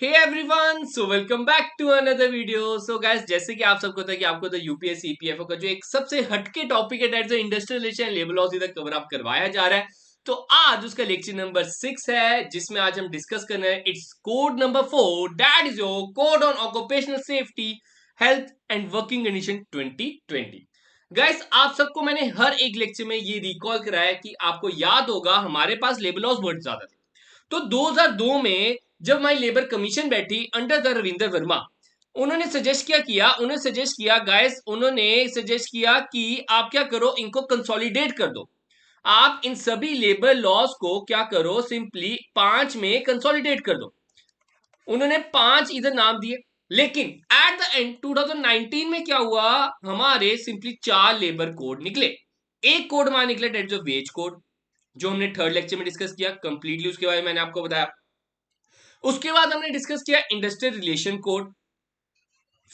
Hey everyone, so welcome back to another video. So guys, जैसे कि आप सबको पता है कि आपको तो यूपीएससी ईपीएफओ का जो एक सबसे हटके टॉपिक है दैट जो industrial relation and labour laws इधर कवर अप करवाया जा रहा है। तो आज उसका लेक्चर नंबर 6 है, जिसमें आज हम डिस्कस करना है it's code number 4, that is your code on occupational safety health and working condition 2020। Guys, आप सबको मैंने हर एक लेक्चर में ये रिकॉल कराया कि आपको याद होगा हमारे पास लेबर लॉज बहुत ज्यादा थे। तो 2002 में जब हमारी लेबर कमीशन बैठी अंडर द रविंदर वर्मा, उन्होंने सजेस्ट किया गाइस, उन्होंने सजेस्ट किया कि आप क्या करो, इनको कंसोलिडेट कर दो। आप इन सभी लेबर लॉज को क्या करो, सिंपली 5 में कंसोलिडेट कर दो। उन्होंने 5 इधर नाम दिए, लेकिन एट द एंड 2019 में क्या हुआ, हमारे सिंपली 4 लेबर कोड निकले। एक कोड हमारा निकला डेट जो वेज कोड, जो हमने थर्ड लेक्चर में डिस्कस किया कंप्लीटली, उसके बारे में मैंने आपको बताया। उसके बाद हमने डिस्कस किया इंडस्ट्रियल रिलेशन कोड।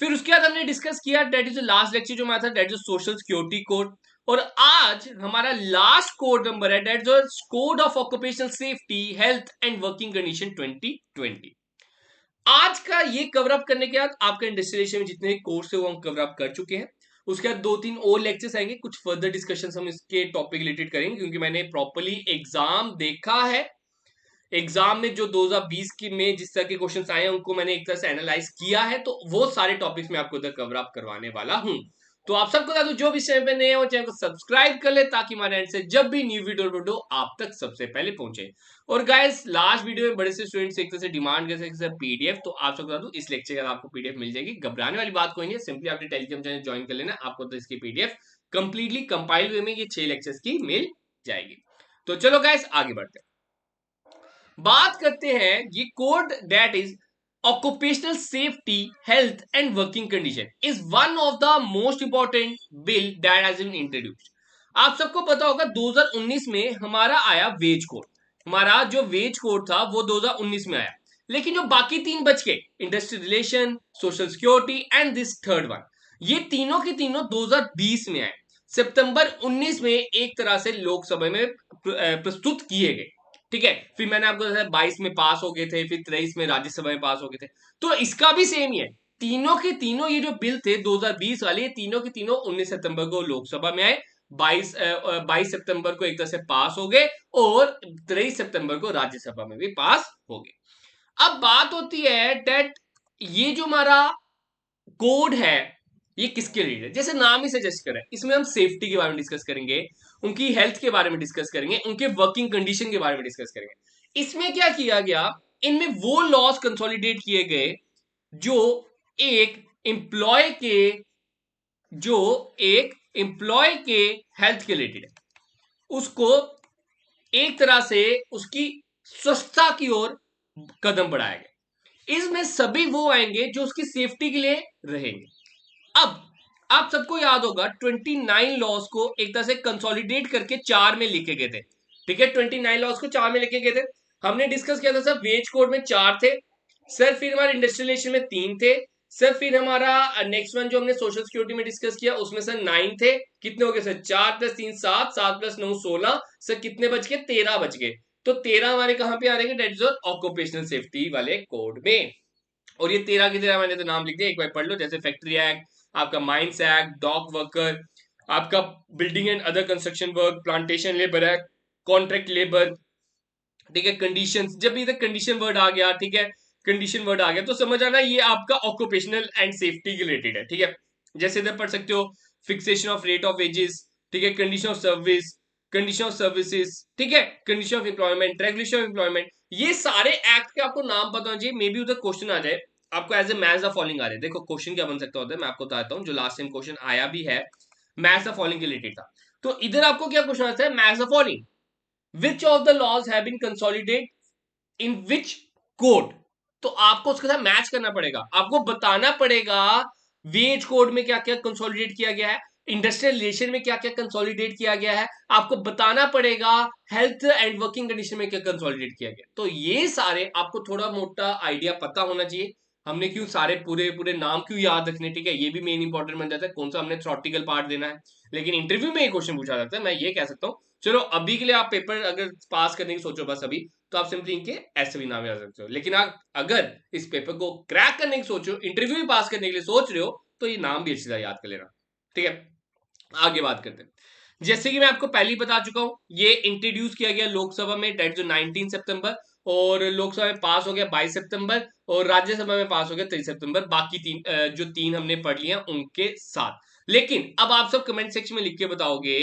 फिर उसके बाद हमने डिस्कस किया डेट इज लास्ट लेक्चर जो हमारा था, that is social security code. और आज हमारा लास्ट कोड नंबर है, that is code of occupational safety health and working condition 2020। आज का ये कवर अप करने के बाद आपका इंडस्ट्रियलाइजेशन में जितने कोर्स है वो हम कवर अप कर चुके हैं। उसके बाद 2-3 और लेक्चर्स आएंगे, कुछ फर्दर डिस्कशन हम इसके टॉपिक रिलेटेड करेंगे, क्योंकि मैंने प्रॉपर्ली एग्जाम देखा है। एग्जाम में जो 2020 की में जिस तरह के क्वेश्चंस आए हैं उनको मैंने एक तरह से एनालाइज किया है, तो वो सारे टॉपिक्स मैं आपको उधर कवर अप करवाने वाला हूं। तो आप सबको बता दूं, जो भी चैनल पे नए हैं वो चैनल को सब्सक्राइब कर ले, ताकि हमारे एंड से जब भी न्यू वीडियो आप तक सबसे पहले पहुंचे। और गाइस, लास्ट वीडियो में बड़े से स्टूडेंट्स एक तरह से डिमांड कर सकते हैं पीडीएफ, तो आप सबको बता दूं इस लेक्चर का आपको पीडीएफ मिल जाएगी। घबराने वाली बात कोई नहीं है, सिंपली आपने टेलीग्राम चैनल ज्वाइन कर लेना, आपको तो इसकी पीडीएफ कंप्लीटली कंपाइल्ड वे में ये 6 लेक्चर्स की मिल जाएगी। तो चलो गाइस, आगे बढ़ते हैं। बात करते हैं ये code that is occupational safety health and working condition is one of the most important bill that has been introduced। आप सबको पता होगा 2019 में हमारा आया वेज कोड। हमारा जो वेज कोड था वो 2019 में आया, लेकिन जो बाकी 3 बच गए, industrial relation, social security and this third one, ये तीनों के तीनों 2020 में आए। सितंबर 19 में एक तरह से लोकसभा में प्रस्तुत किए गए। ठीक है, फिर मैंने आपको बताया 22 में पास हो गए थे, फिर 23 में राज्यसभा में पास हो गए थे। तो इसका भी सेम ही है, तीनों के तीनों ये जो बिल थे 2020 वाले, तीनों के तीनों 19 सितंबर को लोकसभा में आए, 22 सितंबर को एक तरह से पास हो गए, और 23 सितंबर को राज्यसभा में भी पास हो गए। अब बात होती है डेट ये जो हमारा कोड है ये किसके लिए है। जैसे नाम ही सजेस्ट कर रहा है, इसमें हम सेफ्टी के बारे में डिस्कस करेंगे, उनकी हेल्थ के बारे में डिस्कस करेंगे, उनके वर्किंग कंडीशन के बारे में डिस्कस करेंगे। इसमें क्या किया गया, इनमें वो लॉज कंसोलिडेट किए गए जो एक एम्प्लॉय के जो एक एम्प्लॉय के हेल्थ के रिलेटेड है, उसको एक तरह से उसकी स्वच्छता की ओर कदम बढ़ाया गया। इसमें सभी वो आएंगे जो उसकी सेफ्टी के लिए रहेंगे। अब आप सबको याद होगा 29 लॉज को एक तरह से कंसोलिडेट करके 4 में लिखे गए थे। ठीक है, 29 लॉज को 4 में लिखे गए थे। हमने डिस्कस किया था सर, वेज कोड में 4 थे सर, फिर हमारे इंडस्ट्रियलाइजेशन में 3 थे सर, फिर हमारा नेक्स्ट वन जो हमने सोशल सिक्योरिटी में डिस्कस किया उसमें सर 9 थे। कितने हो गए सर, 4 + 3 7, 7 + 9 16 सर, कितने बच गए, 13 बच गए। तो 13 हमारे कहां पे आ रहे हैं, डेट इज ऑक्यूपेशनल सेफ्टी वाले कोड में। और ये 13 की 13 मैंने तो नाम लिख दिया, एक बार पढ़ लो, जैसे फैक्ट्री एक्ट, आपका माइंस एक्ट, डॉक वर्कर, आपका building and other construction work, plantation labour act, contract labour. ठीक है, कंडीशन, जब इधर कंडीशन वर्ड आ गया, ठीक है, कंडीशन वर्ड आ गया तो समझ आना ये आपका ऑक्यूपेशनल एंड सेफ्टी के रिलेटेड है। ठीक है, जैसे इधर पढ़ सकते हो fixation of rate of wages, ठीक है, condition of service, condition of services, ठीक है, condition of employment, regulation of employment, ये सारे एक्ट के आपको नाम पता होना चाहिए। मे बी उधर क्वेश्चन आ जाए आपको as a match the following आ रहे। देखो क्वेश्चन क्या बन सकता होता है, मैं आपको बताता हूँ, जो लास्ट टाइम क्वेश्चन आया भी है मैच द फॉलोइंग के रिलेटेड था। तो इधर आपको क्या क्वेश्चन आता है, match the following, which of the laws have been consolidate in which code. तो आपको उसके साथ मैच करना पड़ेगा, आपको बताना पड़ेगा वेज कोड में क्या क्या कंसोलिडेट किया गया है, इंडस्ट्रियल रिलेशन में क्या क्या कंसोलिडेट किया गया है, आपको बताना पड़ेगा हेल्थ एंड वर्किंग कंडीशन में क्या कंसोलिडेट किया गया। तो ये सारे आपको थोड़ा मोटा आइडिया पता होना चाहिए। हमने क्यों सारे पूरे पूरे नाम क्यों याद रखने, ठीक है, ये भी मेन इंपॉर्टेंट बन जाता है, कौन सा हमने थ्योरेटिकल पार्ट देना है। लेकिन इंटरव्यू में ये क्वेश्चन पूछा जाता है, मैं ये कह सकता हूँ चलो अभी के लिए आप पेपर अगर पास करने की सोचो बस अभी, तो आप सिंपली इनके ऐसे भी नाम याद सकते हो। लेकिन आप अगर इस पेपर को क्रैक करने की सोचो, इंटरव्यू भी पास करने के लिए सोच रहे हो, तो ये नाम भी अच्छी तरह याद कर लेना। ठीक है, आगे बात करते हैं। जैसे कि मैं आपको पहले ही बता चुका हूं, ये इंट्रोड्यूस किया गया लोकसभा में, डेट जो 19 सितंबर, और लोकसभा में पास हो गया 22 सितंबर, और राज्यसभा में पास हो गया 23 सितंबर। बाकी जो तीन हमने पढ़ लिया उनके साथ। लेकिन अब आप सब कमेंट सेक्शन में लिख के बताओगे,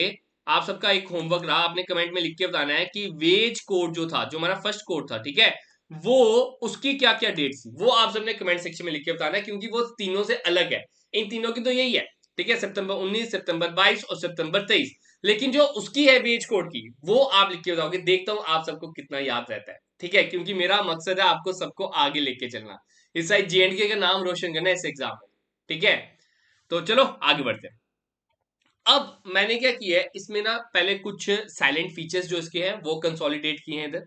आप सबका एक होमवर्क रहा, आपने कमेंट में लिख के बताना है कि वेज कोड जो था, जो हमारा फर्स्ट कोड था, ठीक है, वो उसकी क्या क्या डेट थी, वो आप सबने कमेंट सेक्शन में लिख के बताना है, क्योंकि वो तीनों से अलग है। इन तीनों की तो यही है, ठीक है, सितंबर 19, सितंबर 22 और सितंबर 23। लेकिन जो उसकी है वेज कोड की, वो आप लिख के बताओगे। देखता हूं आप सबको कितना याद रहता है, ठीक है, क्योंकि मेरा मकसद है आपको सबको आगे लेके चलना, इस साइड जेएंडके का नाम रोशन करना इस एग्जाम में, ठीक है। तो चलो आगे बढ़ते हैं। अब मैंने क्या किया है इसमें ना, पहले कुछ साइलेंट फीचर्स जो इसके हैं वो कंसोलिडेट किए हैं इधर।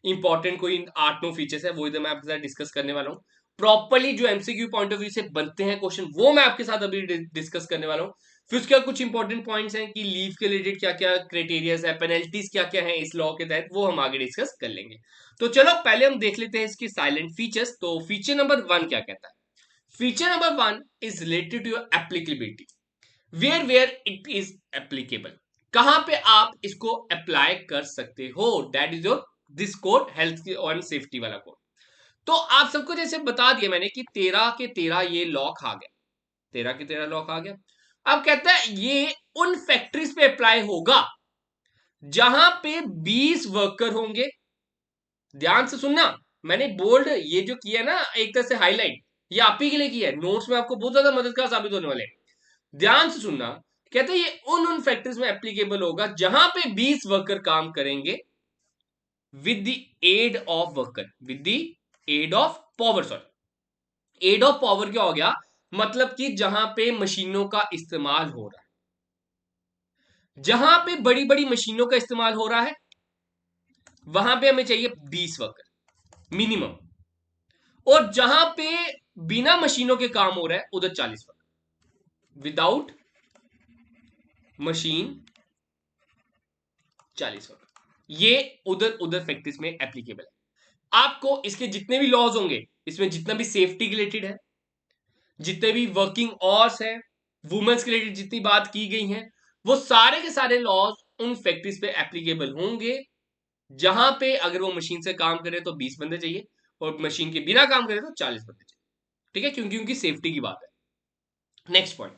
इंपॉर्टेंट कोई 8-9 फीचर्स है, वो इधर मैं आपके साथ डिस्कस करने वाला हूँ। प्रॉपरली जो एमसीक्यू पॉइंट ऑफ व्यू से बनते हैं क्वेश्चन, वो मैं आपके साथ अभी डिस्कस करने वाला हूँ। फिर उसके बाद कुछ इंपॉर्टेंट पॉइंट्स हैं कि लीव के रिलेटेड क्या क्या क्राइटेरियाज है, पेनल्टीज क्या क्या है इस लॉ के तहत, वो हम आगे डिस्कस कर लेंगे। तो चलो पहले हम देख लेते हैं इसकी साइलेंट फीचर्स। तो फीचर नंबर 1 क्या कहता है? Feature number 1 is related to your applicability, where it is applicable, कहां पे आप इसको अप्लाई कर सकते हो, that is your this code, health और सेफ्टी वाला कोड। तो आप सबको जैसे बता दिया मैंने कि 13 के 13 ये लॉ खा गया, 13 के 13 लॉ खा गया। अब कहता है ये उन फैक्ट्रीज पे अप्लाई होगा जहां पे 20 वर्कर होंगे। ध्यान से सुनना, मैंने बोल्ड ये जो किया ना, एक तरह से हाईलाइट, ये आप ही के लिए किया है, नोट्स में आपको बहुत ज्यादा मददगार साबित होने वाले हैं। ध्यान से सुनना, कहते हैं ये उन फैक्ट्रीज में एप्लीकेबल होगा जहां पे 20 वर्कर काम करेंगे with the aid of worker, with the aid of power, sorry aid of power क्या हो गया, मतलब कि जहां पे मशीनों का इस्तेमाल हो रहा है, जहां पे बड़ी बड़ी मशीनों का इस्तेमाल हो रहा है, वहां पे हमें चाहिए 20 वर्कर मिनिमम, और जहां पे बिना मशीनों के काम हो रहा है उधर 40 वर्कर, विदाउट मशीन 40 वर्कर, ये उधर उधर फैक्ट्रीज में एप्लीकेबल है। आपको इसके जितने भी लॉज होंगे, इसमें जितना भी सेफ्टी रिलेटेड है, जितने भी वर्किंग ऑर्स है, वुमेन्स के रिलेटेड जितनी बात की गई है, वो सारे के सारे लॉज उन फैक्ट्रीज पे एप्लीकेबल होंगे जहां पे अगर वो मशीन से काम करे तो 20 बंदे चाहिए, और मशीन के बिना काम करे तो 40 बंदे चाहिए, ठीक है, क्योंकि उनकी सेफ्टी की बात है। नेक्स्ट पॉइंट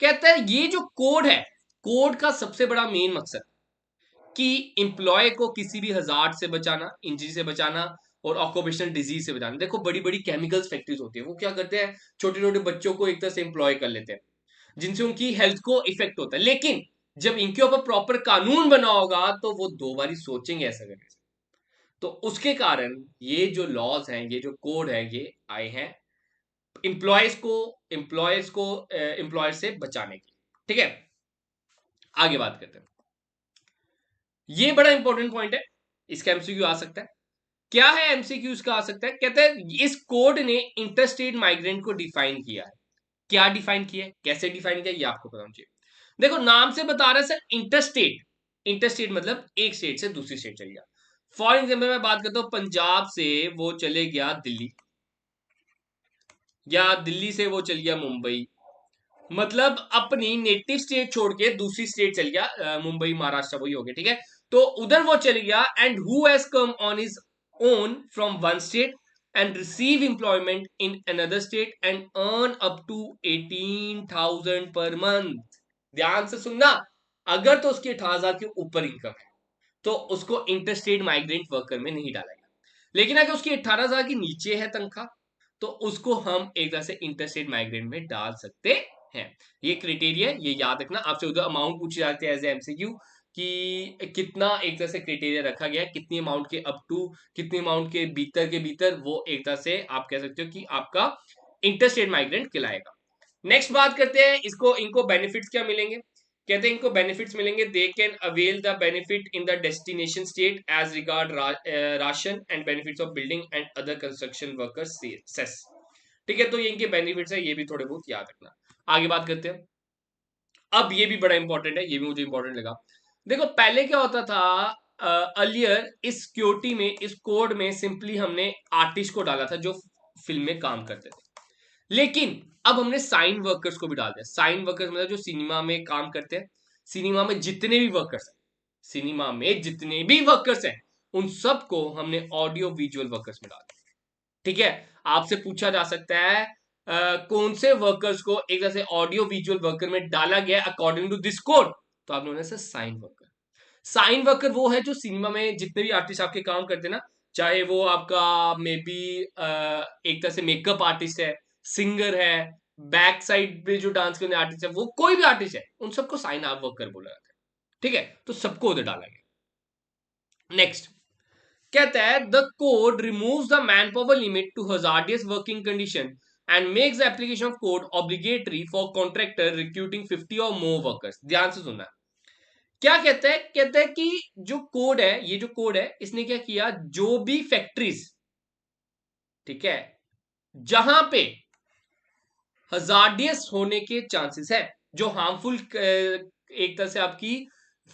कहता है ये जो कोड है, कोड का सबसे बड़ा मेन मकसद कि एम्प्लॉय को किसी भी हजार्ड से बचाना, इंजरी से बचाना, और ऑक्यूपेशनल डिजीज से बचाना। देखो बड़ी बड़ी केमिकल्स फैक्ट्रीज होती है, वो क्या करते हैं, छोटे छोटे बच्चों को एक तरह से एम्प्लॉय कर लेते हैं, जिनसे उनकी हेल्थ को इफेक्ट होता है। लेकिन जब इनके ऊपर प्रॉपर कानून बना होगा तो वो दो बारी सोचेंगे ऐसा करने से। तो उसके कारण ये जो लॉज हैं, ये जो कोड है, ये आए हैं एम्प्लॉयज को एम्प्लॉयर से बचाने के, ठीक है। आगे बात करते हैं, ये बड़ा इंपॉर्टेंट पॉइंट है, इसका एमसीक्यू आ सकता है। क्या है एमसीक्यू इसका आ सकता है? कहते हैं इस कोड ने इंटरस्टेट माइग्रेंट को डिफाइन किया है। क्या डिफाइन किया है, कैसे डिफाइन किया, ये आपको पता होना चाहिए। देखो नाम से बता रहा है सर इंटरस्टेट, इंटरस्टेट मतलब एक स्टेट से दूसरी स्टेट चले गया। फॉर एग्जाम्पल मैं बात करता हूं, पंजाब से वो चले गया दिल्ली, या दिल्ली से वो चल गया मुंबई, मतलब अपनी नेटिव स्टेट छोड़ के दूसरी स्टेट चल गया, मुंबई महाराष्ट्र वही हो गया, ठीक है। तो उधर वो चल गया, and who has come on his own from one state and receive employment in another state and earn up to 18,000 per month. ध्यान से सुनना, अगर तो उसकी 18,000 के ऊपर इनकम है तो उसको इंटरस्टेट माइग्रेंट वर्कर में नहीं डाला गया। लेकिन अगर उसकी 18,000 के नीचे है तनख्वाह, तो उसको हम एक तरह से इंटरस्टेट माइग्रेंट में डाल सकते हैं। ये क्राइटेरिया, ये याद रखना। आपसे उधर अमाउंट पूछे जाते हैं एज एमसीक्यू कि कितना एक तरह से क्राइटेरिया रखा गया है, कितनी अमाउंट के अप टू, कितनी अमाउंट के भीतर वो एक तरह से आप कह सकते हो कि आपका इंटरस्टेट माइग्रेंट कहलाएगा। नेक्स्ट बात करते हैं, इसको इनको बेनिफिट्स क्या मिलेंगे। कहते हैं इनको बेनिफिट्स मिलेंगे, they can avail the benefit in the destination state as regard ration and benefits of building and other construction workers cess, ठीक है। तो ये इनके बेनिफिट्स है, ये भी थोड़े बहुत याद रखना। आगे बात करते हैं, अब ये भी बड़ा इंपॉर्टेंट है, ये भी मुझे इंपॉर्टेंट लगा। देखो पहले क्या होता था, अर्लियर इस सिक्योरिटी में, इस कोड में सिंपली हमने आर्टिस्ट को डाला था जो फिल्म में काम करते थे, लेकिन अब हमने साइन वर्कर्स को भी डाल दिया। साइन वर्कर्स मतलब जो सिनेमा में काम करते हैं, सिनेमा में जितने भी वर्कर्स हैं, सिनेमा में जितने भी वर्कर्स हैं, उन सबको हमने ऑडियो विजुअल वर्कर्स में डाल दिया। ठीक है, आपसे पूछा जा सकता है कौन से वर्कर्स को एक तरह से ऑडियो विजुअल वर्कर में डाला गया अकॉर्डिंग टू दिस कोड, तो आपने बोला sir sign worker. Sign worker वो है जो सिनेमा में जितने भी आर्टिस्ट आपके काम करते हैं ना, चाहे वो आपका मे बी एक तरह से मेकअप आर्टिस्ट है, सिंगर है, बैक साइड पे जो डांस करने आर्टिस्ट है, वो कोई भी आर्टिस्ट है, उन सबको साइन आप वर्कर बोला जाता है। ठीक है, तो सबको उधर डाला गया। नेक्स्ट कहता है the code removes the manpower limit to hazardous working condition and makes the application of code obligatory for contractor recruiting 50 or more workers. ध्यान से सुनना, क्या कहता है, कहता है कि जो कोड है, ये जो कोड है, इसने क्या किया, जो भी फैक्ट्रीज, ठीक है, जहां पे हजार्डियस होने के चांसेस है, जो हार्मफुल एक तरह से आपकी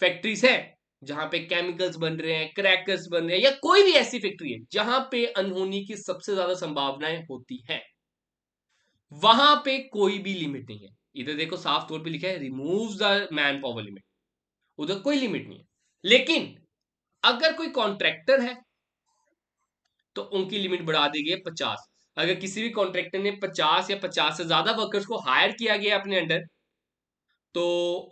फैक्ट्रीज है, जहां पे केमिकल्स बन रहे हैं, क्रैकर्स बन रहे हैं, या कोई भी ऐसी फैक्ट्री है जहां पे अनहोनी की सबसे ज्यादा संभावनाएं होती हैं, वहां पे कोई भी लिमिट नहीं है। इधर देखो साफ तौर पे लिखा है removes the manpower limit, उधर कोई लिमिट नहीं है। लेकिन अगर कोई कॉन्ट्रैक्टर है तो उनकी लिमिट बढ़ा दी गई है 50। अगर किसी भी कॉन्ट्रैक्टर ने 50 या 50 से ज्यादा वर्कर्स को हायर किया गया अपने अंडर, तो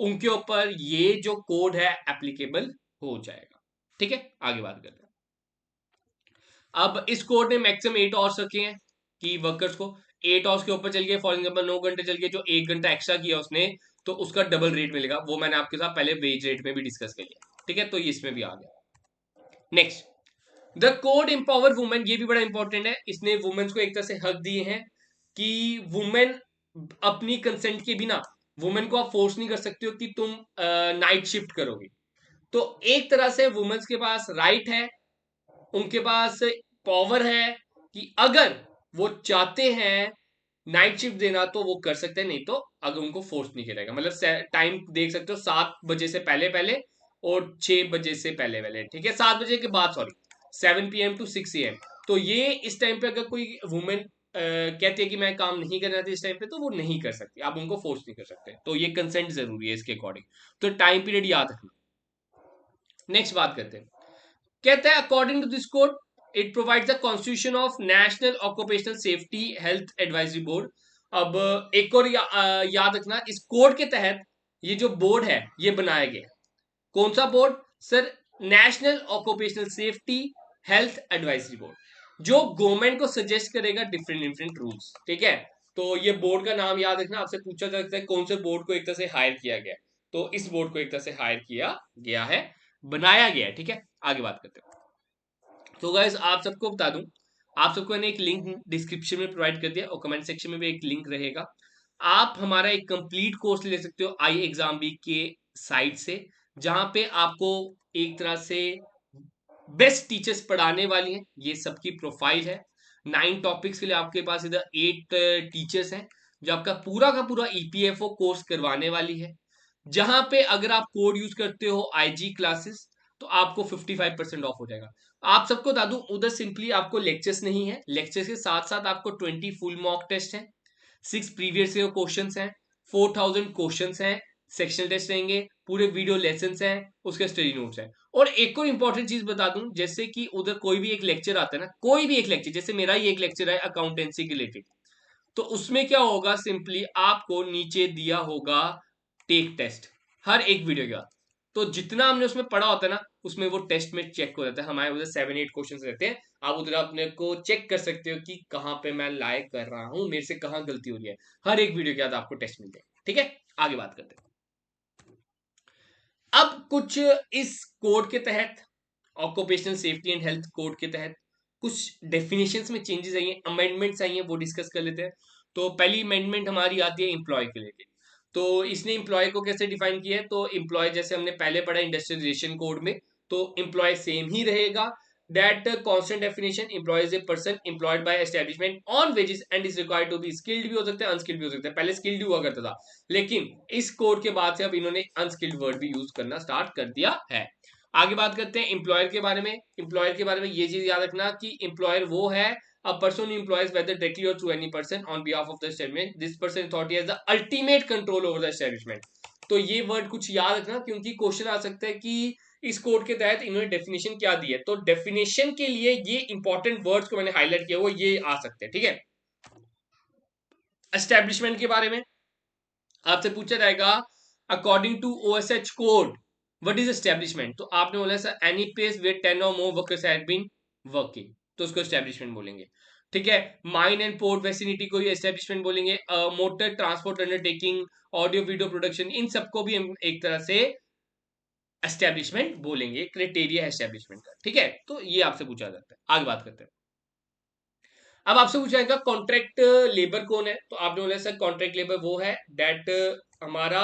उनके ऊपर ये जो कोड है एप्लीकेबल हो जाएगा। ठीक है, आगे बात करते हैं। अब इस कोड ने मैक्सिमम 8 आवर्स रखे हैं कि वर्कर्स को 8 आवर्स के ऊपर चल गए, फॉर एग्जाम्पल 9 घंटे चल गए, जो 1 घंटा एक्स्ट्रा किया उसने, तो उसका डबल रेट मिलेगा। वो मैंने आपके साथ पहले वेज रेट में भी डिस्कस कर लिया। ठीक है, तो ये इसमें भी आ गया। Next, the code empower women, ये भी बड़ा इंपॉर्टेंट है। इसने वुमेन्स को एक तरह से हक दिए हैं कि वुमेन अपनी कंसेंट के बिना, वुमेन को आप फोर्स नहीं कर सकते हो कि तुम नाइट शिफ्ट करोगे। तो एक तरह से वुमेन्स के पास राइट है, उनके पास पावर है कि अगर वो चाहते हैं नाइट शिफ्ट देना तो वो कर सकते हैं, नहीं तो अगर उनको फोर्स नहीं करेगा। मतलब टाइम देख सकते हो, 7 बजे से पहले पहले और 6 बजे से पहले पहले। ठीक है, 7 बजे के बाद, सॉरी, 7 PM to 6 AM। तो ये इस टाइम पे अगर कोई वुमेन कहती है कि मैं काम नहीं करना चाहती इस टाइम पे, तो वो नहीं कर सकती, आप उनको फोर्स नहीं कर सकते। तो ये कंसेंट जरूरी है इसके अकॉर्डिंग, तो टाइम पीरियड याद रखना। नेक्स्ट बात करते हैं, कहता है according to this code it provides the constitution of national occupational safety health advisory board. अब एक और याद रखना, इस कोड के तहत ये जो बोर्ड है ये बनाया गया। कौन सा board sir? National occupational safety health advisory board, जो गवर्नमेंट को सजेस्ट करेगा डिफरेंट डिफरेंट रूल्स। ठीक है, तो ये बोर्ड का नाम याद रखना। आपसे पूछा जा सकता है कौन से बोर्ड को एक तरह से हायर किया गया, तो इस बोर्ड को एक तरह से हायर किया गया है, बनाया गया है। ठीक है, आगे बात करते हैं। तो गाइस आप सबको बता दूं, आप सबको मैंने एक लिंक डिस्क्रिप्शन में प्रोवाइड कर दिया और कमेंट सेक्शन में भी एक लिंक रहेगा। आप हमारा एक कंप्लीट कोर्स ले सकते हो आई एग्जाम वीक के साइट से, जहां पे आपको एक तरह से बेस्ट टीचर्स पढ़ाने वाली हैं। ये सबकी प्रोफाइल है। 9 टॉपिक्स के लिए आपके पास इधर 8 टीचर्स हैं जो आपका पूरा का पूरा ईपीएफओ कोर्स करवाने वाली है। जहां पे अगर आप कोड यूज करते हो आईजी क्लासेस, तो आपको 55% ऑफ हो जाएगा। आप सबको बता दूं, उधर सिंपली आपको लेक्चर्स नहीं है, लेक्चर्स के साथ साथ आपको 20 फुल मॉक टेस्ट हैं, 6 प्रीवियस ईयर क्वेश्चंस हैं, 4000 क्वेश्चंस हैं, सेक्शनल टेस्ट रहेंगे, पूरे वीडियो लेसन हैं, उसके स्टडी नोट्स हैं। और एक और इंपॉर्टेंट चीज बता दूं, जैसे कि उधर कोई भी एक लेक्चर आता है ना, कोई भी एक लेक्चर, जैसे मेरा ही एक लेक्चर है अकाउंटेंसी के रिलेटेड, तो उसमें क्या होगा, सिंपली आपको नीचे दिया होगा टेक टेस्ट हर एक वीडियो के बाद। तो जितना हमने उसमें पढ़ा होता है ना, उसमें वो टेस्ट में चेक हो जाता है। हमारे उधर 7-8 क्वेश्चन रहते हैं, आप उधर अपने को चेक कर सकते हो कि कहाँ पे मैं लाइक कर रहा हूँ, मेरे से कहाँ गलती हो रही है। हर एक वीडियो के बाद आपको टेस्ट मिलते हैं। ठीक है, आगे बात करते हैं। अब कुछ इस कोड के तहत, occupational safety and health code के तहत कुछ डेफिनेशंस में चेंजेस आई हैं, अमेंडमेंट्स आई हैं, वो डिस्कस कर लेते हैं। तो पहली अमेंडमेंट हमारी आती है एम्प्लॉय के लिए। तो इसने एम्प्लॉय को कैसे डिफाइन किया है, तो एम्प्लॉय जैसे हमने पहले पढ़ा इंडस्ट्रियलाइजेशन कोड में, तो एम्प्लॉय सेम ही रहेगा। that constant definition employee is a person employed by establishment on wages and is required to be skilled भी हो सकता है अनस्किल्ड भी हो सकता है पहले स्किल्ड हुआ करता था लेकिन इस कोड के बाद से अब इन्होंने अनस्किल्ड वर्ड भी यूज करना स्टार्ट कर दिया है आगे बात करते हैं एम्प्लॉयर के बारे में एम्प्लॉयर के बारे में ये चीज याद रखना कि एम्प्लॉयर वो है a person who employs whether directly or through any person on behalf of the establishment this person authority has the ultimate control over the establishment तो ये वर्ड कुछ याद रखना क्योंकि क्वेश्चन आ सकता है कि इस कोड के तहत इन्होंने डेफिनेशन क्या दी है तो डेफिनेशन के लिए ये इंपॉर्टेंट वर्ड्स को मैंने हाईलाइट किया वो ये आ सकते हैं ठीक है एस्टेब्लिशमेंट के बारे में आपसे पूछा जाएगा according to OSH code what is establishment तो आपने बोला sir any place where 10 or more workers have been working तो उसको एस्टेब्लिशमेंट बोलेंगे ठीक है माइन एंड पोर्ट वेसिनिटी को ही एस्टेब्लिशमेंट बोलेंगे motor transport undertaking audio video production in सबको भी हम एक तरह से एस्टेब्लिशमेंट बोलेंगे क्राइटेरिया है एस्टेब्लिशमेंट का ठीक है तो ये आपसे पूछा जाता है आगे बात करते हैं अब आपसे पूछा जाएगा कॉन्ट्रैक्ट लेबर कौन है तो आपने बोला सर कॉन्ट्रैक्ट लेबर वो है दैट हमारा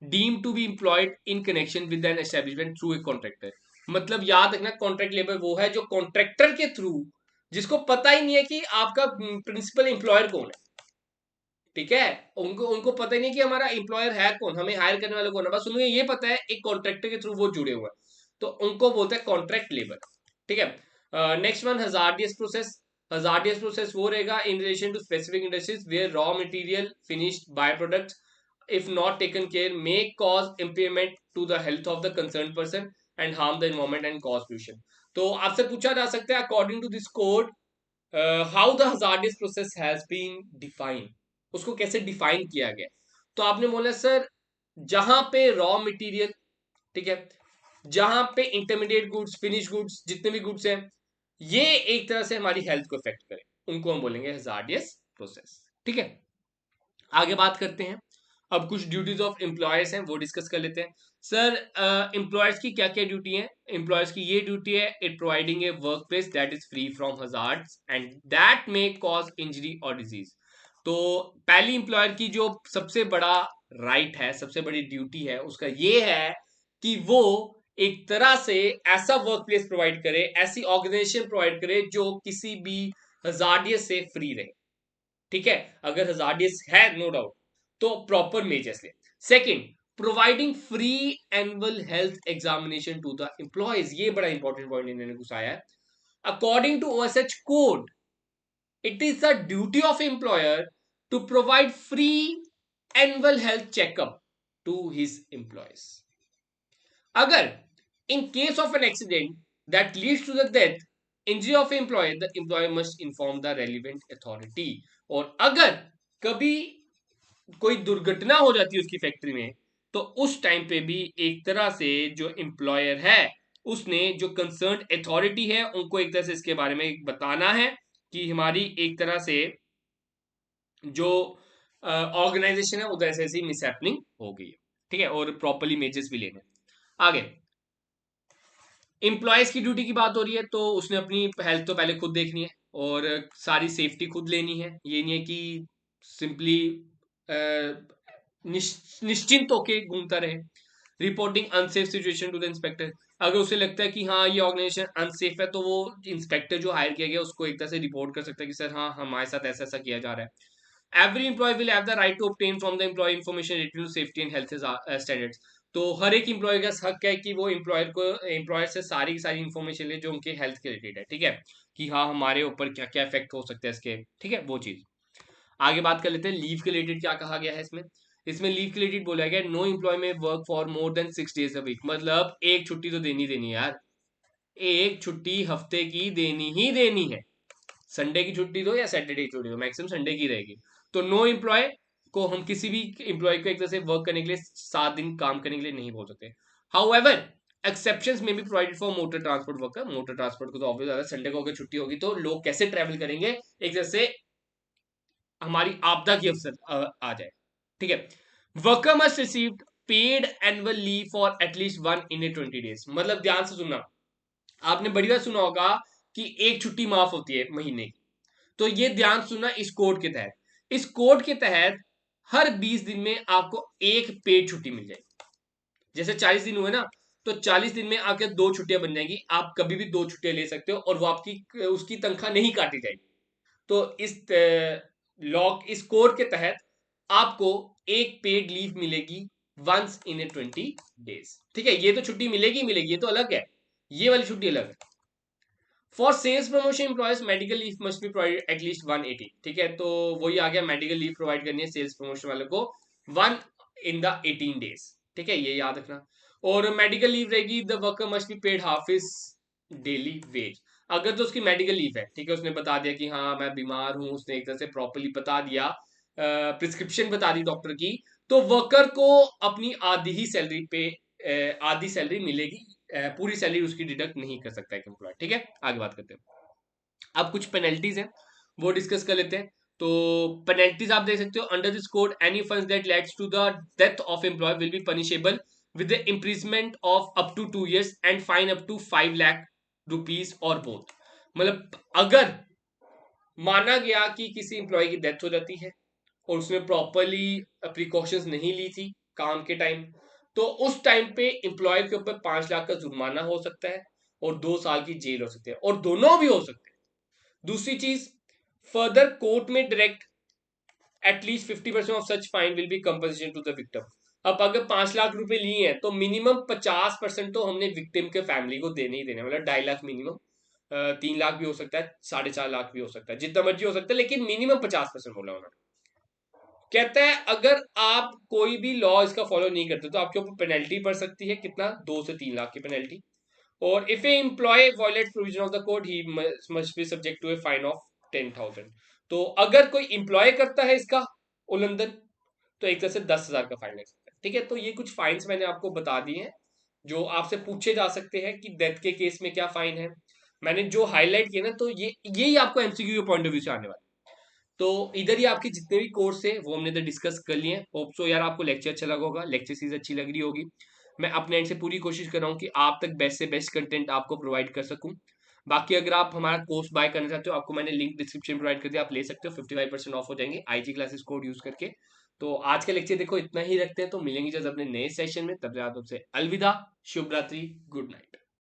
deem to be employed in connection with an establishment through a contractor मतलब याद रखना कॉन्ट्रैक्ट लेबर वो है जो कॉन्ट्रैक्टर के थ्रू जिसको पता ही नहीं है कि आपका प्रिंसिपल एम्प्लॉयर कौन है ठीक है उनको उनको पता ही नहीं कि हमारा एम्प्लॉयर है कौन हमें हायर करने वाला कौन है बस उन्हें ये पता है एक कॉन्ट्रैक्टर के थ्रू वो जुड़े हुए हैं तो उनको बोलते हैं कॉन्ट्रैक्ट लेबर ठीक है next one hazardous process hazardous process वो रहेगा in relation to specific industries where raw material finished by products if not taken care may cause impairment to the health of the concerned person and harm the environment and cause pollution तो आपसे पूछा जा सकता है according to this code how the hazardous process has been defined उसको कैसे define किया गया तो आपने बोला सर जहां पे रॉ मटेरियल ठीक है जहां पे इंटरमीडिएट गुड्स फिनिश गुड्स जितने भी गुड्स हैं ये एक तरह से हमारी हेल्थ को इफेक्ट करे उनको हम बोलेंगे हजार्डियस प्रोसेस ठीक है आगे बात करते हैं अब कुछ ड्यूटीज ऑफ एम्प्लॉयर्स हैं वो डिस्कस कर लेते हैं सर एम्प्लॉयर्स की क्या क्या ड्यूटी है एम्प्लॉयर्स की ये ड्यूटी है it providing A work place that is free from hazards and that may cause injury और डिजीज तो पहली एम्प्लॉयर की जो सबसे बड़ा राइट है सबसे बड़ी ड्यूटी है उसका ये है कि वो एक तरह से ऐसा वर्क प्लेस प्रोवाइड करे ऐसी ऑर्गेनाइजेशन प्रोवाइड करे जो किसी भी हजार्डियस से फ्री रहे ठीक है अगर हजार्डियस है नो डाउट तो प्रॉपर मेजर्स ले second providing free annual health examination to the employees ये बड़ा इंपॉर्टेंट पॉइंट इन्होंने घुसाया है according to OSH code it is the duty of employer to provide free annual health checkup to his employees अगर in case of an accident that leads to the death injury of employer the employer must inform the relevant authority और अगर कभी कोई दुर्घटना हो जाती है उसकी फैक्ट्री में तो उस टाइम पे भी एक तरह से जो एम्प्लॉयर है उसने जो कंसर्न अथॉरिटी है उनको एक तरह से इसके बारे में बताना है कि हमारी एक तरह से जो ऑर्गेनाइजेशन है उधर ऐसे ऐसी मिसहैपनिंग हो गई है ठीक है और प्रॉपरली मेजर्स भी लेने आगे एम्प्लॉयज की ड्यूटी की बात हो रही है तो उसने अपनी हेल्थ तो पहले खुद देखनी है और सारी सेफ्टी खुद लेनी है ये नहीं है कि सिंपली निश्चिंत होके घूमता रहे reporting unsafe situation to the inspector अगर उसे लगता है कि हाँ ये ऑर्गेनाइजेशन अनसेफ है तो वो इंस्पेक्टर जो हायर किया गया उसको एक तरह से रिपोर्ट कर सकता है कि सर हाँ हमारे साथ ऐसा ऐसा किया जा रहा है every employee will have the right to obtain from the employee information related to safety and health standards तो हर एक एम्प्लॉय का हक है कि वो एम्प्लॉयर से सारी की सारी इन्फॉर्मेशन ले जो उनके हेल्थ के रिलेटेड है ठीक है कि हाँ हमारे ऊपर क्या क्या इफेक्ट हो सकता है इसके ठीक है वो चीज आगे बात कर लेते हैं लीव के रिलेटेड क्या कहा गया है इसमें लीव के रिलेटेड बोला गया no employee may work for more than 6 days a week मतलब एक छुट्टी तो देनी है यार एक छुट्टी हफ्ते की देनी ही देनी है संडे की छुट्टी दो या सैटरडे की छुट्टी दो मैक्सिमम संडे की रहेगी तो नो एम्प्लॉय को हम किसी भी एम्प्लॉय को एक तरह से वर्क करने के लिए 7 दिन काम करने के लिए नहीं बोल सकते हाउएवर एक्सेप्शंस में भी provided for motor transport worker motor transport को तो ऑब्वियस संडे को अगर छुट्टी होगी तो लोग कैसे ट्रेवल करेंगे एक तरह से हमारी आपदा की अवसर आ जाए ठीक है worker must receive paid annual leave for at least 1 in 20 days मतलब ध्यान से सुनना आपने बड़ी बार सुना होगा कि एक छुट्टी माफ होती है महीने की तो ये ध्यान सुनना इस कोड के तहत इस कोड के तहत हर 20 दिन में आपको एक पेड छुट्टी मिल जाएगी जैसे 40 दिन हुए ना तो 40 दिन में आपके 2 छुट्टियां बन जाएंगी, आप कभी भी 2 छुट्टियां ले सकते हो और वो आपकी उसकी तनख्वाह नहीं काटी जाएगी। तो इस कोड के तहत आपको एक पेड लीव मिलेगी वंस इन ए 20 डेज। ठीक है, ये तो छुट्टी मिलेगी मिलेगी, ये तो अलग है, ये वाली छुट्टी अलग है। For sales promotion employees medical leave must be provided at least 180। ठीक है, तो वही आ गया, मेडिकल लीव प्रोवाइड करनी है सेल्स प्रमोशन वाले को 1 in the 18 days। ठीक है, ये याद रखना। और मेडिकल लीव रहेगी, the worker must be paid half is daily veg. अगर तो उसकी मेडिकल लीव है, ठीक है, उसने बता दिया कि हाँ मैं बीमार हूं, उसने एक तरह से प्रॉपरली बता दिया, प्रिस्क्रिप्शन बता दी डॉक्टर की, तो वर्कर को अपनी आधी ही सैलरी पे आधी सैलरी मिलेगी, पूरी सैलरी उसकी डिडक्ट नहीं कर सकता है एम्प्लॉय। ठीक है, आगे बात करते हैं। अब कुछ पेनल्टीज हैं, वो डिस्कस कर लेते हैं। तो पेनल्टीज आप देख सकते हो, under this code any funds that leads to the death of employee will be punishable with the imprisonment of up to 2 years and fine up to 5 lakh rupees or both. मतलब अगर माना गया कि किसी एम्प्लॉय की डेथ हो जाती है और उसने प्रॉपरली प्रिकॉशंस नहीं ली थी काम के टाइम, तो उस टाइम पे एम्प्लॉय के ऊपर 5 लाख का जुर्माना हो सकता है और 2 साल की जेल हो सकती है, और दोनों भी हो सकते हैं। दूसरी चीज, further court may direct at least 50% of such fine will be compensation to the victim. अब अगर 5 लाख रुपए लिए हैं तो मिनिमम 50% तो हमने विक्टिम के फैमिली को देने ही देने, मतलब 2.5 लाख मिनिमम, 3 लाख भी हो सकता है, 4.5 लाख भी हो सकता है, जितना मर्जी हो सकता है, लेकिन मिनिमम 50% बोला उन्होंने। कहता है अगर आप कोई भी लॉ इसका फॉलो नहीं करते तो आपके ऊपर पेनल्टी पड़ सकती है, कितना, 2 से 3 लाख की पेनल्टी। और if a employee violate provision of the code he must be subject to a fine of 10,000। तो अगर कोई एम्प्लॉय करता है इसका उल्लंघन, तो एक तरह से 10,000 का फाइन लग सकता है। ठीक है, तो ये कुछ फाइन्स मैंने आपको बता दिए हैं जो आपसे पूछे जा सकते हैं कि डेथ के केस में क्या फाइन है। मैंने जो हाईलाइट किया ना, तो ये यही आपको एमसीक्यू के पॉइंट ऑफ व्यू से आने वाला है। तो इधर ही आपके जितने भी कोर्स है वो हमने इधर डिस्कस कर लिए हैं। होप सो यार आपको लेक्चर अच्छा लगा होगा, लेक्चर सीरीज अच्छी लग रही होगी। मैं अपने एंड से पूरी कोशिश कर रहा हूँ कि आप तक बेस्ट से बेस्ट कंटेंट आपको प्रोवाइड कर सकूँ। बाकी अगर आप हमारा कोर्स बाय करना चाहते हो, आपको मैंने लिंक डिस्क्रिप्शन प्रोवाइड कर दिया, आप ले सकते हो, 55% ऑफ हो जाएंगे IG क्लासेस कोड यूज करके। तो आज का लेक्चर देखो इतना ही रखते हैं, तो मिलेंगे जब अपने नए सेशन में, तब तक आप सबसे अलविदा, शुभ रात्रि, गुड नाइट।